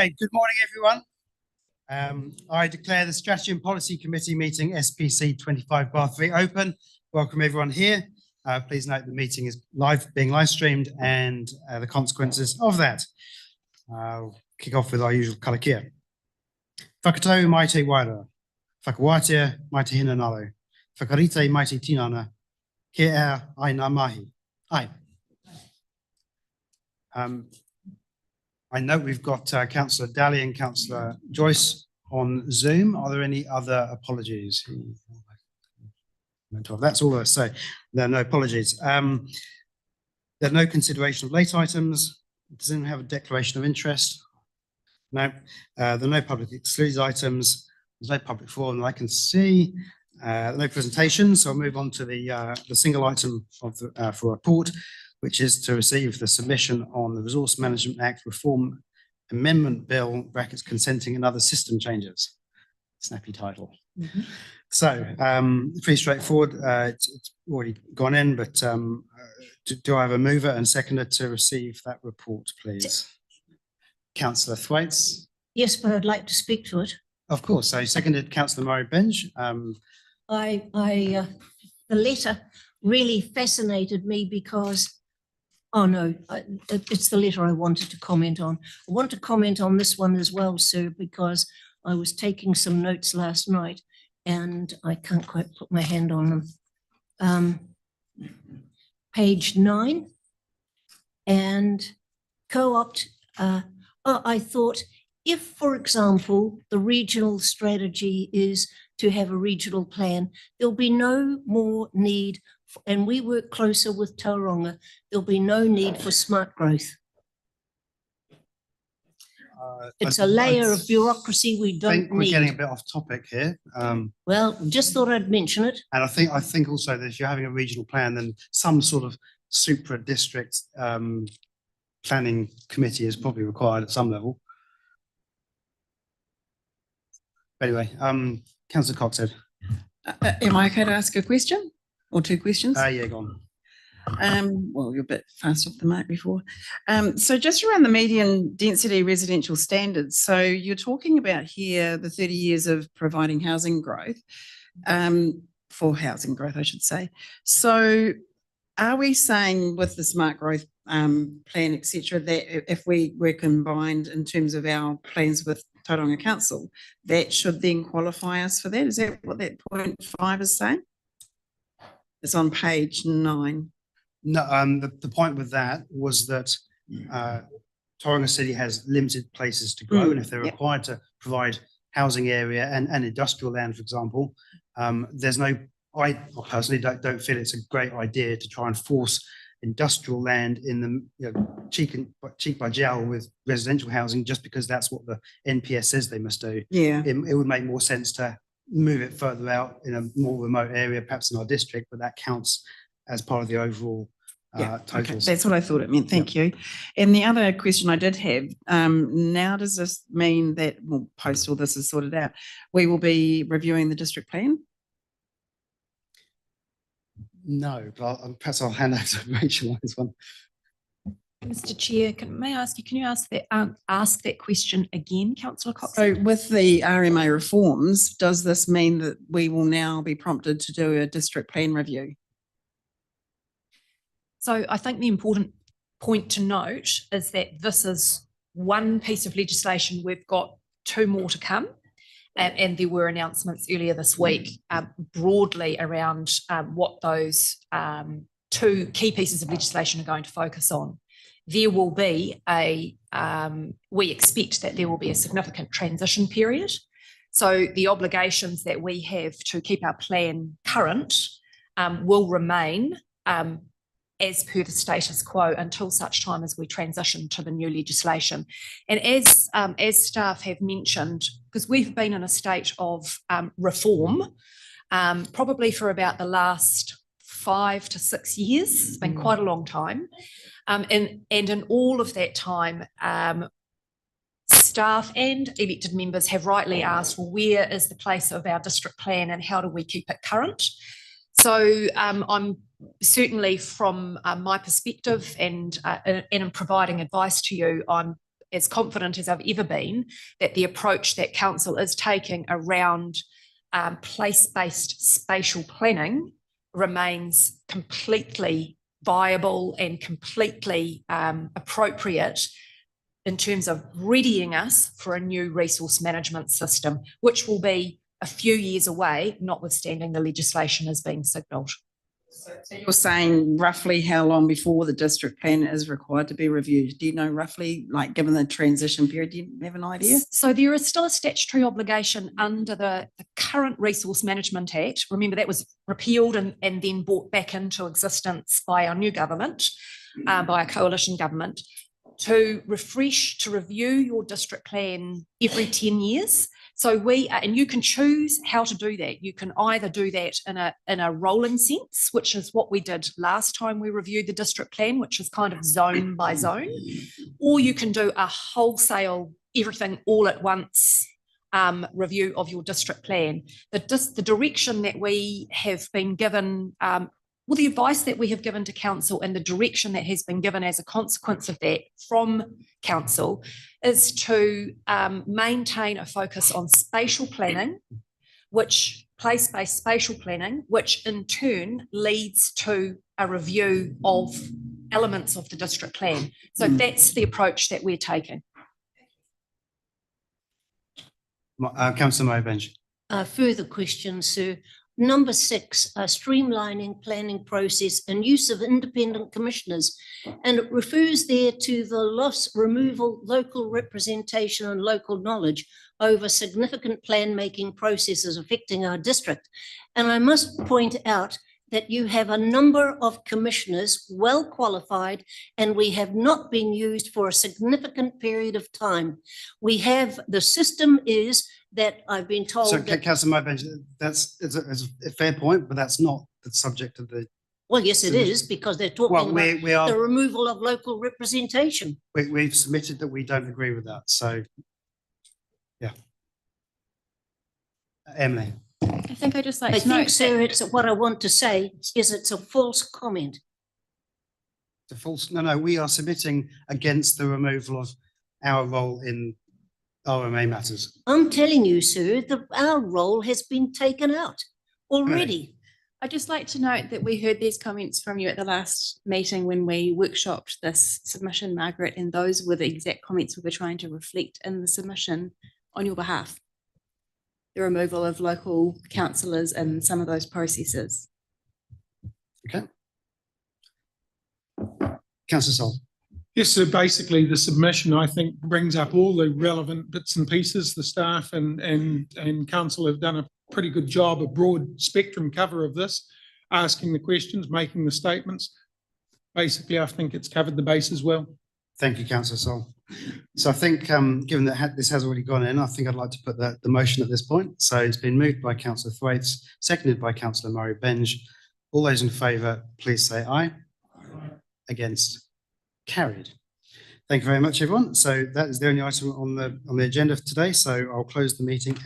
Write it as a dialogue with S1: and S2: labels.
S1: Okay, good morning, everyone. I declare the Strategy and Policy Committee meeting SPC 25/3 open. Welcome everyone here. Please note the meeting is being live streamed and the consequences of that. I'll kick off with our usual karakia. Whakatau mai te wairua. Whakawātea mai te hina naro. Whakarite mai te tinana. Ke ea ai ngā mahi. Ai. I know we've got Councillor Daly and Councillor Joyce on Zoom. Are there any other apologies? That's all I say. There are no apologies. There's no consideration of late items. Does anyone have a declaration of interest? No. There are no public excluded items. There's no public forum that I can see. No presentations. So I'll move on to the single item of the, for report, which is to receive the submission on the Resource Management Act Reform Amendment Bill, brackets consenting and other system changes. Snappy title. Mm-hmm. So, pretty straightforward. It's already gone in, but do I have a mover and seconder to receive that report, please? Councillor Thwaites.
S2: Yes, but I'd like to speak to it.
S1: Of course. So, seconded Councillor Murray Benj.
S2: The letter really fascinated me because oh no, it's the letter I wanted to comment on. I want to comment on this one as well, sir, because I was taking some notes last night and I can't quite put my hand on them. Page 9 and co-opt. I thought if, for example, the regional strategy is to have a regional plan, there'll be no more need and we work closer with Tauranga, there'll be no need for smart growth. It's a layer of bureaucracy we don't need.
S1: We're getting a bit off topic here.
S2: Well, just thought I'd mention it.
S1: And I think also that if you're having a regional plan, then some sort of supra-district planning committee is probably required at some level. But anyway, Councillor Coxhead.
S3: Am I okay to ask a question? Or two questions?
S1: Yeah, go on.
S3: Well, you're a bit fast off the mark before. So just around the median density residential standards. So you're talking about here the 30 years of providing housing growth, for housing growth, I should say. So are we saying with the smart growth plan, etc., that if we were combined in terms of our plans with Tauranga Council, that should then qualify us for that? Is that what that 0.5 is saying? It's on page 9.
S1: No, the point with that was that Tauranga City has limited places to grow, and if they're required to provide housing area and industrial land, for example, there's no. I personally don't feel it's a great idea to try and force industrial land in the cheek by jowl with residential housing just because that's what the NPS says they must do.
S3: Yeah,
S1: it would make more sense to move it further out in a more remote area, perhaps in our district, but that counts as part of the overall totals.
S3: Okay. That's what I thought it meant. Thank you. And the other question I did have, now does this mean that, well, post all this is sorted out, we will be reviewing the district plan?
S1: No, but perhaps I'll hand over to Rachel on this one.
S4: Mr. Chair, may I ask you, can you ask that question again, Councillor Cox?
S3: So with the RMA reforms, does this mean that we will now be prompted to do a district plan review?
S4: So I think the important point to note is that this is one piece of legislation. We've got 2 more to come. And there were announcements earlier this week broadly around what those 2 key pieces of legislation are going to focus on. There will be we expect that there will be a significant transition period. So the obligations that we have to keep our plan current will remain as per the status quo until such time as we transition to the new legislation. And as staff have mentioned, because we've been in a state of reform probably for about the last 5 to 6 years, it's been quite a long time. And in all of that time, staff and elected members have rightly asked, well, where is the place of our district plan and how do we keep it current? So I'm certainly from my perspective and in providing advice to you, I'm as confident as I've ever been that the approach that council is taking around place-based spatial planning remains completely viable and completely appropriate in terms of readying us for a new resource management system, which will be a few years away, notwithstanding the legislation is being signalled.
S3: So you're saying roughly how long before the district plan is required to be reviewed? Do you know roughly, like given the transition period, do you have an idea?
S4: So there is still a statutory obligation under the current Resource Management Act. Remember, that was repealed and then brought back into existence by our new government, by a coalition government, to refresh, to review your district plan every 10 years. So and you can choose how to do that. You can either do that in a rolling sense, which is what we did last time we reviewed the district plan, which is kind of zone by zone, or you can do a wholesale, everything all at once review of your district plan. The direction that we have been given, well, the advice that we have given to council and the direction that has been given as a consequence of that from council is to maintain a focus on spatial planning, which place-based spatial planning, which in turn leads to a review of elements of the district plan. So that's the approach that we're taking.
S1: Councillor Murray Benj.
S2: Further question, sir. Number 6, streamlining planning process and use of independent commissioners. And it refers there to the removal, local representation and local knowledge over significant plan making processes affecting our district. And I must point out that you have a number of commissioners well qualified and we have not been used for a significant period of time. The system is that I've been told.
S1: So,
S2: that,
S1: Councillor Murray Benj, that's a fair point, but that's not the subject of the.
S2: well, yes, it is, because they're talking
S1: Well,
S2: about the removal of local representation.
S1: we've submitted that we don't agree with that. So, yeah. Emily.
S5: I think I just like
S2: I
S5: to note
S2: think, sir, what I want to say is it's a false comment.
S1: The false. No, we are submitting against the removal of our role in RMA matters.
S2: I'm telling you, sir, that our role has been taken out already.
S5: I'd just like to note that we heard these comments from you at the last meeting when we workshopped this submission, Margaret, and those were the exact comments we were trying to reflect in the submission on your behalf. The removal of local councillors and some of those processes.
S1: Okay. Councillor Sol.
S6: Yes, so basically the submission, I think, brings up all the relevant bits and pieces. The staff and council have done a pretty good job, a broad spectrum cover of this, asking the questions, making the statements. Basically, I think it's covered the bases well.
S1: Thank you, Councillor Sol. So I think, given that this has already gone in, I think I'd like to put the motion at this point. So it's been moved by Councillor Thwaites, seconded by Councillor Murray Benj. All those in favour, please say aye. Against? Carried. Thank you very much, everyone. So that is the only item on the agenda for today. So I'll close the meeting.